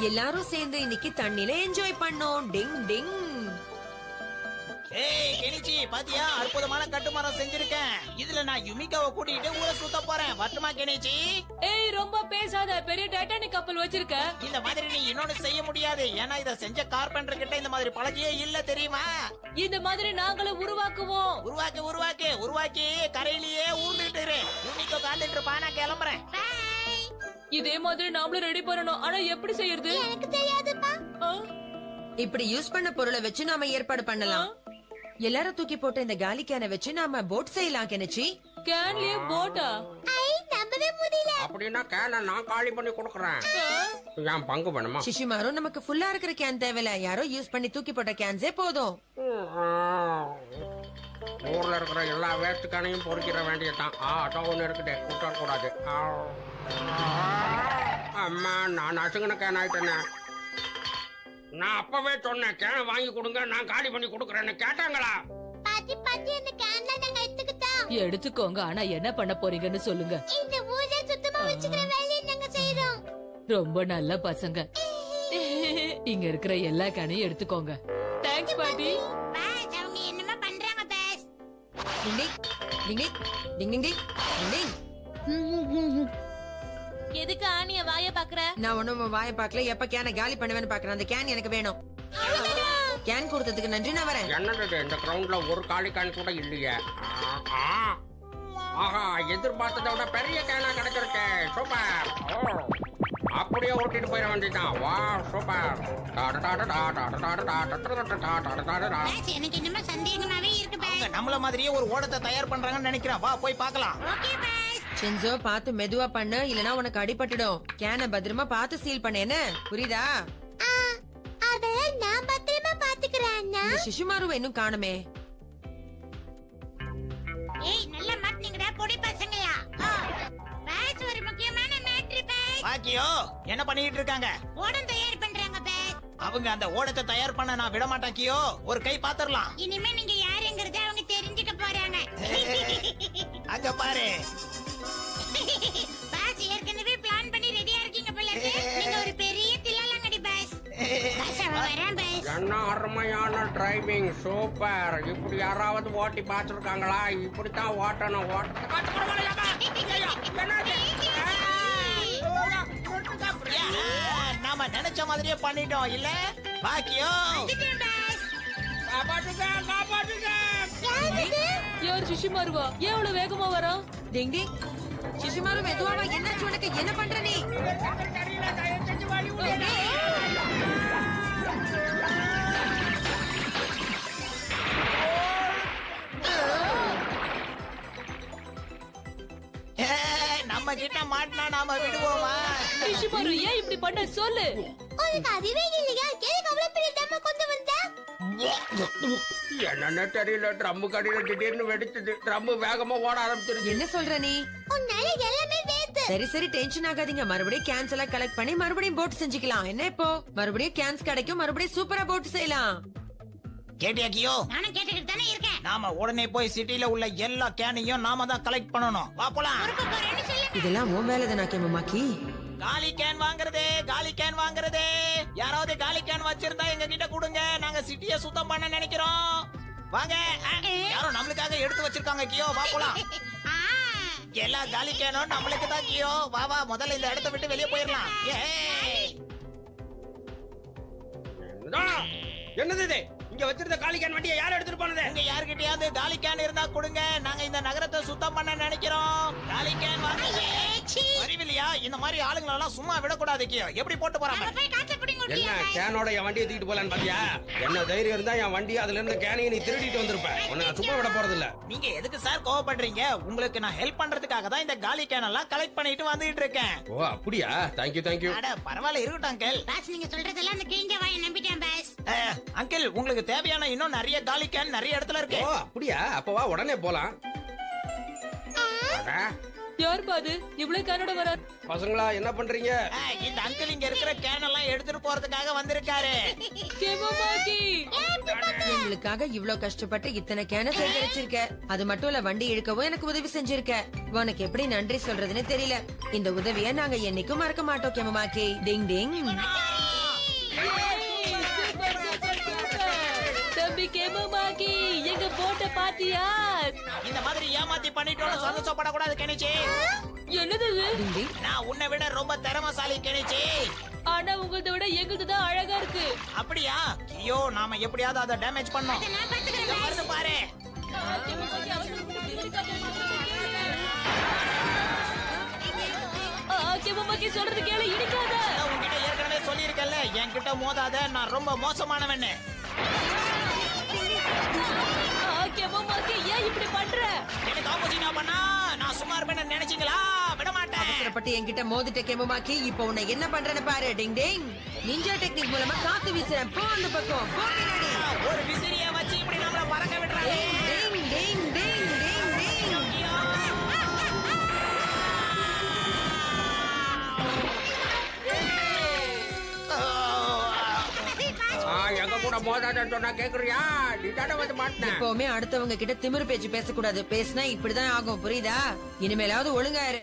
எல்லாரும் சேர்ந்து இன்னைக்கு தண்ணில என்ஜாய் பண்ணோம். டிங் டிங். ஏய் கெனிச்சி, பாத்தியா அற்புதமான கட்டுமரம் செஞ்சிருக்கேன். இதுல நான் யுமிகாவை கூட்டிட்டு ஊரை சுத்த போறேன். வரட்டுமா கெனிச்சி? ஏய் ரொம்ப பேசாத, பெரிய டைட்டானிக் கப்பல் வச்சிருக்க. இந்த மாதிரி நீ இன்னொன்னு செய்ய முடியாது. ஏன்னா இத செஞ்ச கார்பெண்டர் கிட்ட இந்த மாதிரி பழகியே இல்ல தெரியுமா? இந்த மாதிரி நாங்களும் உருவாக்குவோம். உருவாக்கி கரையிலேயே ஊர்ந்துட்டு இரு. யுமிகா காத்துட்டு இருப்பா, நான் கிளம்புறேன். இதே மாதிரி நாமளும் ரெடி பண்ணணும். ஆனா எப்படி செய்யறது? எனக்கு தெரியாதுப்பா. இப்படி யூஸ் பண்ண பொருளை வச்சு நாம ஏற்பாடு பண்ணலாம். எல்லாரும் தூக்கி போட்ட இந்த காலி கேனை வச்சு நாம போட் செய்யலாம். கெனிச்சி, கேன்லயே போட்டா? ஐ நம்பவே முடியல. அப்படின்னா கேனை நான் காலி பண்ணி கொடுக்கறேன். என் பங்கு வேணுமா? சிஷிமாரு, நமக்கு ஃபுல்லா இருக்கிற கேன் தேவையில்ல. யாரோ யூஸ் பண்ணி தூக்கி போட்ட கேன்ஸே போதும். ஊர்ல இருக்கிற எல்லா வேஸ்ட் கேனையும் பொறிக்கிற வேண்டியதான். அதான் ஒண்ணு இருக்குது, கூட்டக்கூடாது. அம்மா, நான் அசுங்கன கேன் ஆயிட்டேனே. நான் அப்பவே சொன்னேன் கேனை வாங்கி கொடுங்க, நான் காலி பண்ணி கொடுக்கறேன்னு. கேட்டாங்களா? பாட்டி பாட்டி, இந்த கேன்ல நாங்க எடுத்துக்கிட்டோம். எடுத்துக்கோங்க, ஆனா என்ன பண்ண போறீங்கன்னு சொல்லுங்க. இந்த ஊரை சுத்தமா வச்சுக்கிற வேலையை நாங்க செய்றோம். ரொம்ப நல்ல பசங்க. இங்க இருக்கிற எல்லா கேனையும் எடுத்துக்கோங்க. தேங்க்ஸ் பாட்டி. பாஸ், அவங்க என்னமா பண்றாங்க பாஸ்? டிங் டிங் டிங் டிங் டிங் டிங் டிங். எதுக்கு ஆணிய வாய பாக்குற? நான் ஒண்ணும் வாயை பார்க்கல. எப்ப கேனை காலி பண்ணுவேன்னு பாக்குறேன். அந்த கேன் எனக்கு வேணும். கேன் கொடுத்ததுக்கு நன்றி, நான் வரேன். என்னது இந்த கிரவுண்ட்ல ஒரு காலி கேன் கூட இல்லையே. ஆஹா, எதிர்பார்த்ததை விட பெரிய கேனா கிடைச்சிருக்கேன். சூப்பர். அப்படியே ஓட்டிட்டு போயிட வேண்டியதான். வா, சூப்பர். பாஸ், எனக்கு என்னமா சந்தேகமாவே இருக்கு பாஸ். நம்மள மாதிரியே ஒரு ஓடத்தை தயார் பண்றாங்கன்னு நினைக்கிறேன். வா போய் பார்க்கலாம். Okay pass. சென்சோ, பார்த்து மெதுவா பண்ணு, இல்லனா உனக்கு அடிபட்டுடும். கேனை பத்திரமா பார்த்து சீல் பண்ணு, என்ன புரியுதா? அத நான் பத்திரமா பாத்துக்கிறேன். இந்த சிஷுமாருவை இன்னும் காணுமே. ஏய், நல்ல மாட்டீங்கடா பொடி பசங்களா. பாஸ், ஒரு முக்கியமான மேட்டர் பாஸ். பாக்கியோ, என்ன பண்ணிட்டு இருக்காங்க? ஓடம் தயார் பண்றாங்க பாஸ். அவங்க அந்த ஓடத்தை தயார் பண்ண நான் விட மாட்டேன் கியோ. ஒரு கை பாத்துரலாம். இனிமே நீங்க யாருங்கறத அவங்க தெரிஞ்சுக்க போறாங்க. அங்க பாரு. பாஸ், ஏற்கனவே பிளான் பண்ணி ரெடியா இருக்கீங்க போல இருக்கு. நீங்க ஒரு பெரிய தில்லாலங்கடி பாஸ். பாஸ், அவன் வரான் பாஸ். என்ன அருமையான டிரைவிங், சூப்பர். இப்படி யாராவது ஓட்டி பார்த்துருக்காங்களா? இப்படித்தான் ஓட்டணும். நாம நினைச்ச மாதிரியே பண்ணிட்டோம் இல்ல பாக்கியோ? யார் சிஷிமாருவா? ஏன் அவ்வளவு வேகமா வரா? டிங் டிங். சிஷுமாரு, மெதுவா வா. என்னாச்சு உனக்கு? என்ன பண்ற நீ? நம்ம கிட்ட மாட்டினா நாம விடுவோமா? சிஷிமாரு, ஏன் இப்படி பண்ண சொல்லு. உனக்கு அறிவே இல்லையா? எதுக்கு அவ்வளவு பெரிய டம்ம கொண்டு வந்த? என்னன்னு தெரியல, ட்ரம் கடையில திடீர்னு வெடிச்சது. ட்ரம் வேகமா ஓட ஆரம்பிச்சிருச்சு. என்ன சொல்ற நீ? உன்னால எல்லாமே வேஸ்ட். சரி சரி, டென்ஷன் ஆகாதீங்க. மறுபடியும் கேன்ஸ் எல்லாம் கலெக்ட் பண்ணி மறுபடியும் போட் செஞ்சுக்கலாம். என்ன இப்போ? மறுபடியும் கேன்ஸ் கிடைக்கும், மறுபடியும் சூப்பரா போட் செய்யலாம். கேட்டியா கியோ? நானும் கேட்டுக்கிட்டு தானே இருக்கேன். நாம உடனே போய் சிட்டில உள்ள எல்லா கேனையும் நாம தான் கலெக்ட் பண்ணணும். வா போலாம். பொறுப்பு போறேன்னு சொல்லுங்க. இதெல்லாம் உன் வேலை தானா கேமமாக்கி? காலி கேன் வாங்குறதே. யாராவது காலி கேன் வச்சிருந்தா எங்க கிட்ட கொடுங்க. நாங்க சிட்டியை சுத்தம் பண்ண நினைக்கிறோம். வாங்க. யாரும் நம்மளுக்காக எடுத்து வச்சிருக்காங்க கியோ. வா போலாம். ஆ, எல்லா காலி கேனும் நம்மளுக்கு தான் கியோ. வா வா, முதல்ல இந்த இடத்தை விட்டு வெளியே போயிடலாம். என்னது இது? இங்க வச்சிருந்த காலி கேன் வண்டியை யார் எடுத்துட்டு போனது? உங்க யார்கிட்டயாவது காலி கேன் இருந்தா கொடுங்க. நாங்க இந்த நகரத்தை சுத்தம் பண்ண நினைக்கிறோம். காலி கேன் வாங்க. அறிவில்லையா? இந்த மாதிரி ஆளுங்களை எல்லாம் சும்மா விடக்கூடாது கியோ. எப்படி போட்டு போறாங்க? நம்ம போய் காட்டுல பிடிங்க என்ன முடியாது. கேனோட என் வண்டியை தூக்கிட்டு போலான்னு பாத்தியா? என்ன தைரியம் இருந்தா என் வண்டி அதுல இருந்து கேனையை நீ திருடிட்டு வந்திருப்ப. உன்னை நான் சும்மா விட போறது இல்ல. நீங்க எதுக்கு சார் கோவப்படுறீங்க? உங்களுக்கு நான் ஹெல்ப் பண்றதுக்காக தான் இந்த காலி கேன் எல்லாம் கலெக்ட் பண்ணிட்டு வந்துட்டு இருக்கேன். ஓ அப்படியா? Thank you thank you. அட பரவாயில்ல, இருக்கட்டும் அங்கிள். பாஸ், நீங்க சொல்றதெல்லாம் அந்த கிழிஞ்ச வாயை நம்பிட்டேன் பாஸ். அங்கிள், உங்களுக்கு தேவையான இன்னும் நிறைய காலி கேன் நிறைய இடத்துல இருக்கு. ஓ அப்படியா? அப்ப வா, உடனே போலாம். அட, யார் பாது இவ்வளவு கேனோட வர? பசங்களா என்ன பண்றீங்க? இந்த அங்கிள் இங்க இருக்கிற கேன் எல்லாம் எடுத்துட்டு போறதுக்காக வந்திருக்காரு. கேமமாக்கி, எங்களுக்காக இவ்ளோ கஷ்டப்பட்டு இத்தனை கேனை சேகரிச்சிருக்க. அது மட்டும் இல்ல, வண்டி இழுக்கவும் எனக்கு உதவி செஞ்சிருக்க. உனக்கு எப்படி நன்றி சொல்றதுன்னு தெரியல. இந்த உதவியை நாங்க என்னைக்கும் மறக்க மாட்டோம் கேமமாக்கி. டிங் டிங். கெமுமாக்கி எங்க போட்ட பாத்தியா? இந்த மாதிரி ஏமாத்தி பண்ணிட்டோம்னு சந்தோஷப்படக்கூடாது கெனிச்சி. என்னது இது? டிங் டிங். நான் உன்னை விட ரொம்ப திறமைசாலி கெனிச்சி. ஆனா உங்களத விட எங்களுது தான் அழகா இருக்கு. அப்படியா? ஐயோ, நாம எப்படியாவது அதை டேமேஜ் பண்ணோம். நான் பாத்துக்கிறேன் இங்க வருது பாரு. கெமுமாக்கி சொல்றது கேளு, இடிக்காத. நான் உன்கிட்ட ஏற்கனவே சொல்லியிருக்கேன்ல, என்கிட்ட மோதாத, நான் ரொம்ப மோசமானவன்னு. கெமுமாக்கி ஏன் இப்படி பண்ற? எனக்கு ஆப்போசிட்டா பண்ணா நான் சும்மா இருப்பேன்னு நினைச்சீங்களா? விட மாட்டேன். அவசரப்பட்டு என்கிட்ட மோதிட்ட கெமுமாக்கி, இப்போ உன்னை என்ன பண்றேன்னு பாரு. டிங் டிங். நிஞ்சா டெக்னிக் மூலமா காத்து வீசுறேன். போ அந்த பக்கம், போ பின்னாடி. ஒரு விசிறிய வச்சு இப்படி நம்மள பறக்க விடுறாங்க. டிங் டிங் டிங் டிங் டிங். எங்க கூட மோதாதன்னு சொன்னா கேக்குறியா? நீ தானே வந்து மாட்டின. எப்பவுமே அடுத்தவங்க கிட்ட திமிரு பேச்சு பேசக்கூடாது. பேசினா இப்படிதான் ஆகும், புரியுதா? இனிமேலாவது ஒழுங்கா இரு.